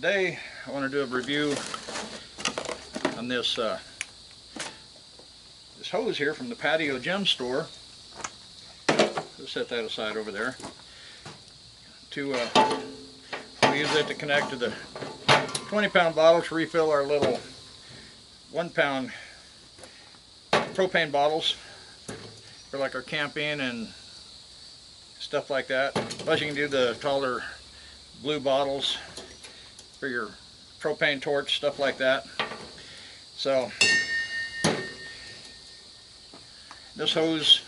Today I want to do a review on this this hose here from the Patio Gem store. Let's set that aside over there. We use it to connect to the 20-pound bottle to refill our little 1-pound propane bottles for like our camping and stuff like that. Plus you can do the taller blue bottles for your propane torch, stuff like that. So this hose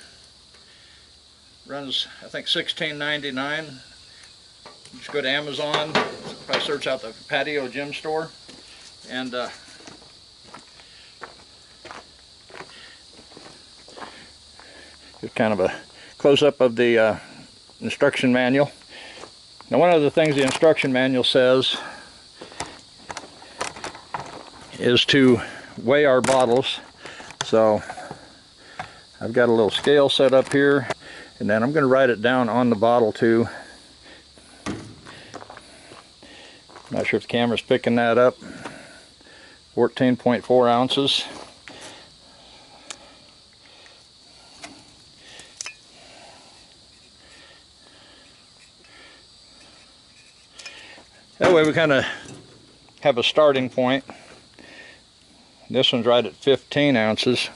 runs, I think, $16.99. Just go to Amazon, probably search out the Patio Gem store, and just kind of a close-up of the instruction manual. Now, one of the things the instruction manual says is to weigh our bottles. So I've got a little scale set up here, and then I'm going to write it down on the bottle too. Not sure if the camera's picking that up. 14.4 ounces. That way we kind of have a starting point. This one's right at 15 ounces.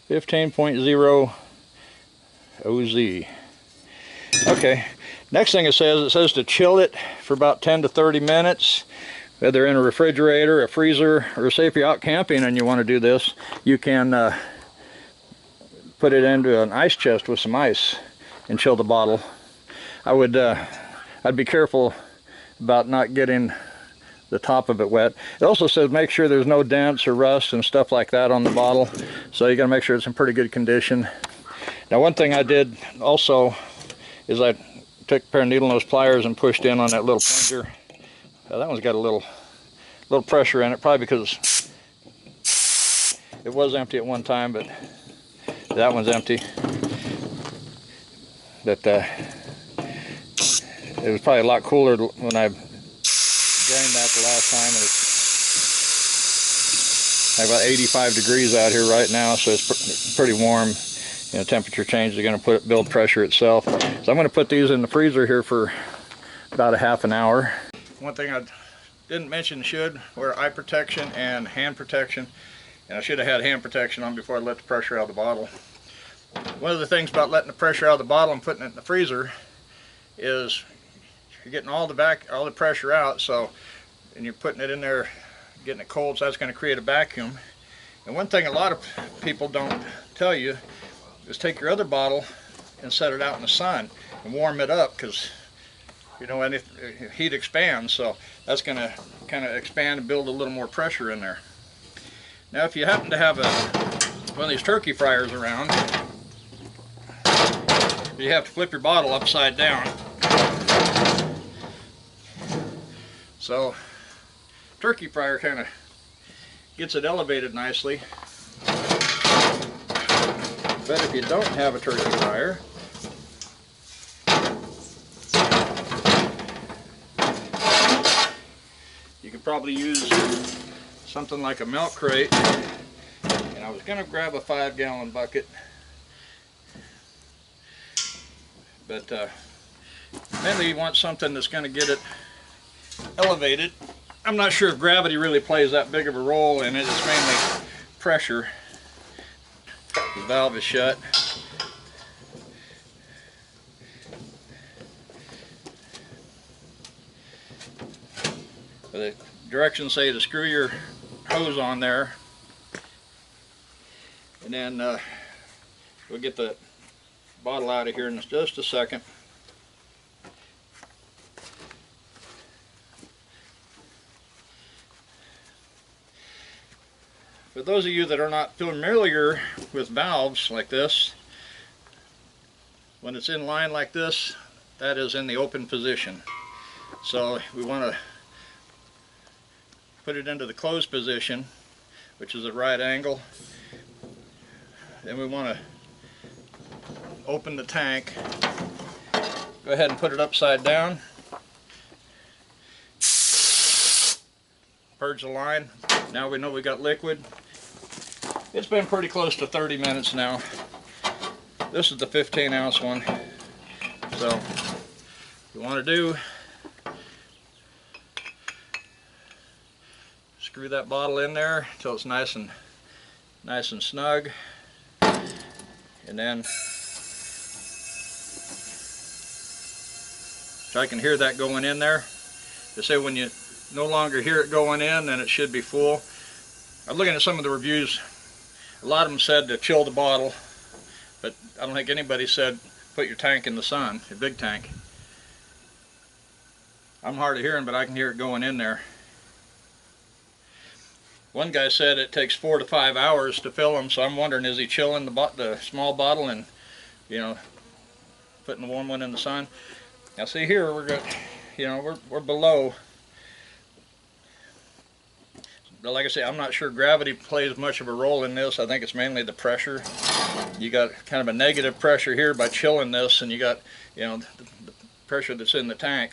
15.0 OZ. Okay, next thing it says to chill it for about 10 to 30 minutes, whether in a refrigerator, a freezer, or say if you're out camping and you want to do this, you can put it into an ice chest with some ice and chill the bottle. I'd be careful about not getting the top of it wet. It also says make sure there's no dents or rust and stuff like that on the bottle, so you got to make sure it's in pretty good condition. Now, one thing I did also is I took a pair of needle nose pliers and pushed in on that little plunger. That one's got a little pressure in it, probably because it was empty at one time, but that one's empty. But it was probably a lot cooler when I drained that the last time. It's about 85 degrees out here right now, so it's pretty warm. You know, temperature changes are going to build pressure itself. So I'm going to put these in the freezer here for about a half an hour. One thing I didn't mention, wear eye protection and hand protection. And I should have had hand protection on before I let the pressure out of the bottle. One of the things about letting the pressure out of the bottle and putting it in the freezer is you're getting all the pressure out, and you're putting it in there, getting it cold, so that's going to create a vacuum. And one thing a lot of people don't tell you is take your other bottle and set it out in the sun and warm it up, because you know, heat expands, so that's going to kind of expand and build a little more pressure in there. Now, if you happen to have one of these turkey fryers around, you have to flip your bottle upside down. So turkey fryer kind of gets it elevated nicely. But if you don't have a turkey fryer, you could probably use something like a milk crate. And I was going to grab a 5-gallon bucket, but mainly you want something that's going to get it elevated. I'm not sure if gravity really plays that big of a role in it. It's mainly pressure. The valve is shut. The directions say to screw your hose on there, and then we'll get the bottle out of here in just a second. For those of you that are not familiar with valves like this, when it's in line like this, that is in the open position. So we want to put it into the closed position, which is at right angle. Then we want to open the tank. Go ahead and put it upside down. purge the line. Now we know we got liquid. It's been pretty close to 30 minutes now. This is the 15-ounce one. So what you want to do, screw that bottle in there until it's nice and snug, and then so I can hear that going in there. They say when you no longer hear it going in, then it should be full. I'm looking at some of the reviews. A lot of them said to chill the bottle, but I don't think anybody said put your tank in the sun, your big tank. I'm hard of hearing, but I can hear it going in there. One guy said it takes 4 to 5 hours to fill them, so I'm wondering, is he chilling the small bottle and, you know, putting the warm one in the sun? Now see here, we're good. You know, we're below. But like I say, I'm not sure gravity plays much of a role in this. I think it's mainly the pressure. You got kind of a negative pressure here by chilling this, and you got, you know, the pressure that's in the tank.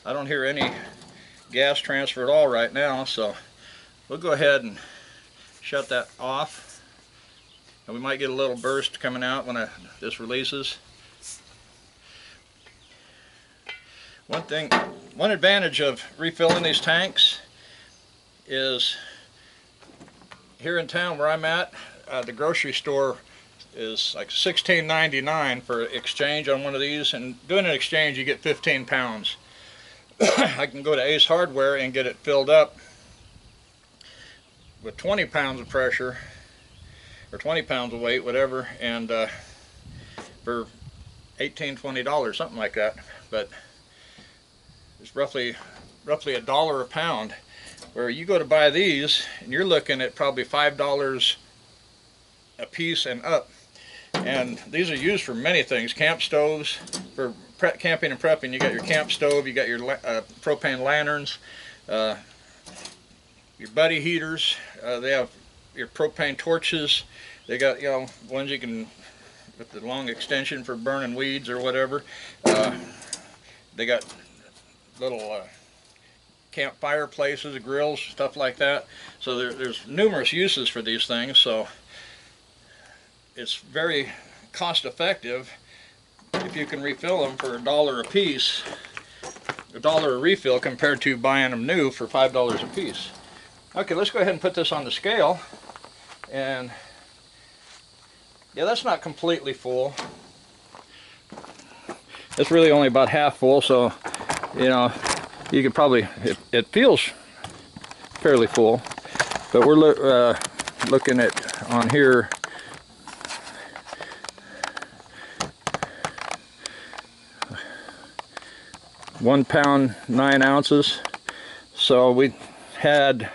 I don't hear any gas transfer at all right now, so we'll go ahead and shut that off. And we might get a little burst coming out when this releases. One advantage of refilling these tanks is here in town where I'm at, the grocery store is like $16.99 for exchange on one of these, and doing an exchange you get 15 pounds. I can go to Ace Hardware and get it filled up with 20 pounds of pressure, or 20 pounds of weight, whatever, and for $18, $20, something like that. But it's roughly $1 a pound, where you go to buy these and you're looking at probably $5 a piece and up. And these are used for many things. Camp stoves, for camping and prepping. You got your camp stove, you got your propane lanterns, your buddy heaters. They have your propane torches. They got, you know, ones you can, with the long extension for burning weeds or whatever. They got little camp fireplaces, grills, stuff like that. So there's numerous uses for these things. So it's very cost effective if you can refill them for $1 a piece, $1 a refill, compared to buying them new for $5 a piece. Okay, let's go ahead and put this on the scale. And yeah, that's not completely full. It's really only about half full, so you know, you could probably, it feels fairly full, but we're looking at on here 1 pound 9 ounces. So we had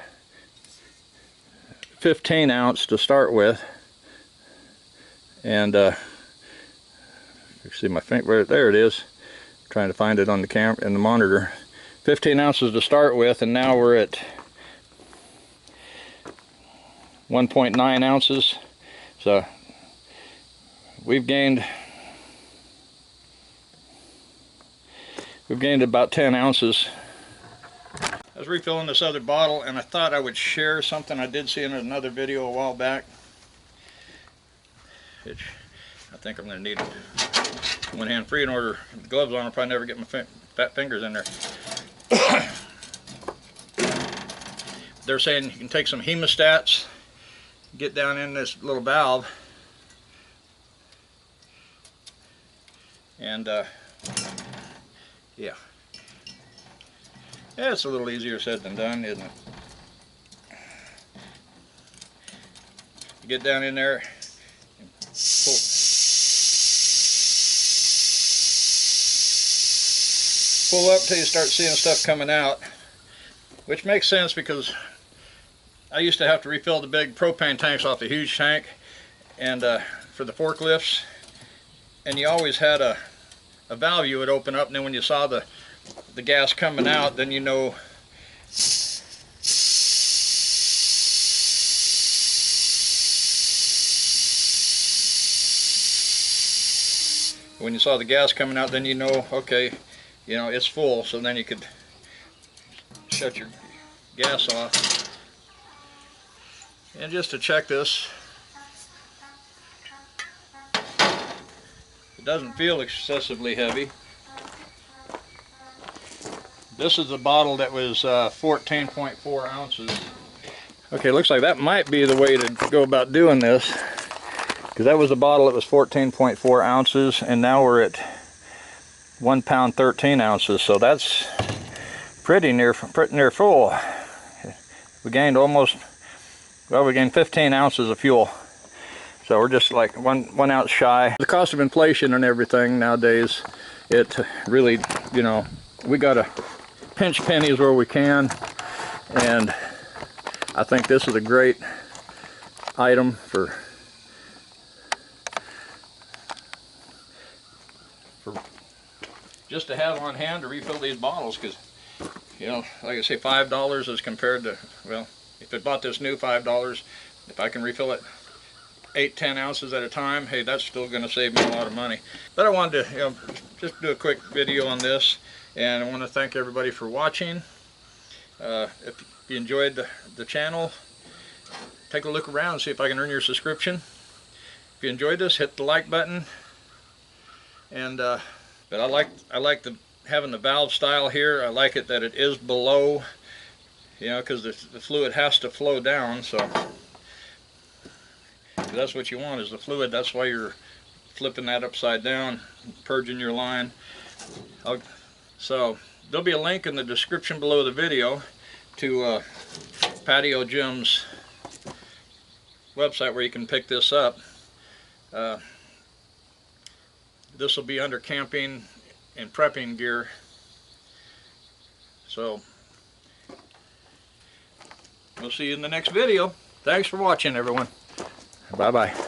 15 ounce to start with, and you see my finger, there it is. Trying to find it on the camera and the monitor. 15 ounces to start with, and now we're at 1.9 ounces. So we've gained about 10 ounces. I was refilling this other bottle, and I thought I would share something I did see in another video a while back, which I think I'm going to need one hand free in order. Gloves on, I'll probably never get my fat fingers in there. They're saying you can take some hemostats, get down in this little valve, and yeah, it's a little easier said than done, isn't it? You get down in there and pull up till you start seeing stuff coming out, which makes sense because I used to have to refill the big propane tanks off the huge tank, and for the forklifts, and you always had a valve you would open up, and then when you saw the gas coming out, then you know when you saw the gas coming out, then you know, okay, you know, it's full, so then you could shut your gas off. And just to check this, it doesn't feel excessively heavy. This is the bottle that was 14.4 ounces. Okay, looks like that might be the way to go about doing this, because that was a bottle that was 14.4 ounces, and now we're at 1 pound 13 ounces, so that's pretty near full. We gained we gained 15 ounces of fuel. So we're just like one ounce shy. The cost of inflation and everything nowadays, it really, you know, we gotta pinch pennies where we can, and I think this is a great item for just to have on hand to refill these bottles, because, you know, like I say, $5 as compared to, well, if I bought this new, $5, if I can refill it 8-10 ounces at a time, hey, that's still going to save me a lot of money. But I wanted to, you know, just do a quick video on this, and I want to thank everybody for watching. If you enjoyed the channel, take a look around and see if I can earn your subscription. If you enjoyed this, hit the like button. And but I like having the valve style here. I like it that it is below, you know, because the fluid has to flow down. So that's what you want, is the fluid. That's why you're flipping that upside down, purging your line. So there'll be a link in the description below the video to Patio Jim's website where you can pick this up. This will be under camping and prepping gear. So we'll see you in the next video. Thanks for watching, everyone. Bye-bye.